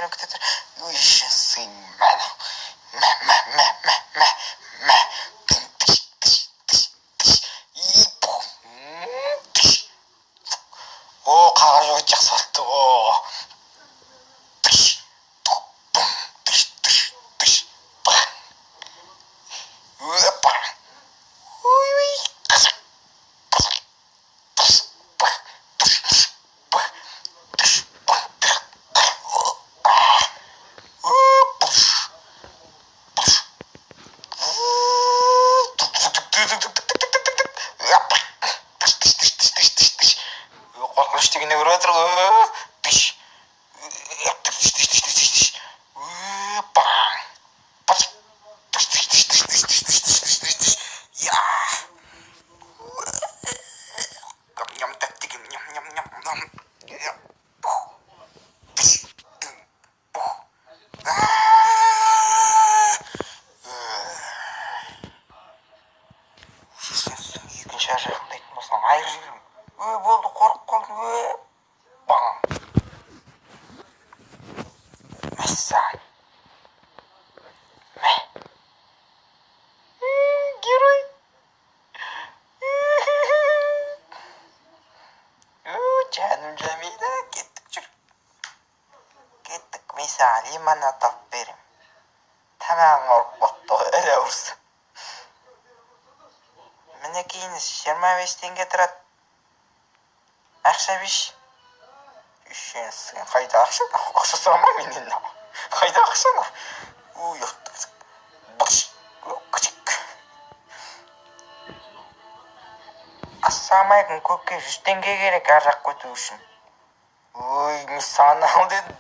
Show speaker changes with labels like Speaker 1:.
Speaker 1: Ой, сейчас сын, ма. И бум. О, қағаз өте жақсы атты, о. Қорқыныш дегенде көріп жатыр ғой. Екінші жақындайтын болсам айыр жіберем. Болды, қорқып қалдым. Мәссаған. Герой. Жаным Жамиля, кеттік жүр. Кеттік, мен саған лимонад алып берем. Тамағың ауырып қалыпты ғой, әлі ауырсың. Мінекейіңіз 25 теңге тұрады. Ақша беш. Үшенсің, қайда ақша? Ақша сұрама менен. Қайда ақша? Ассаламағалейкум, көке, 100 теңге керек ар жаққа өту үшін. Ой, мен саған ал дедім.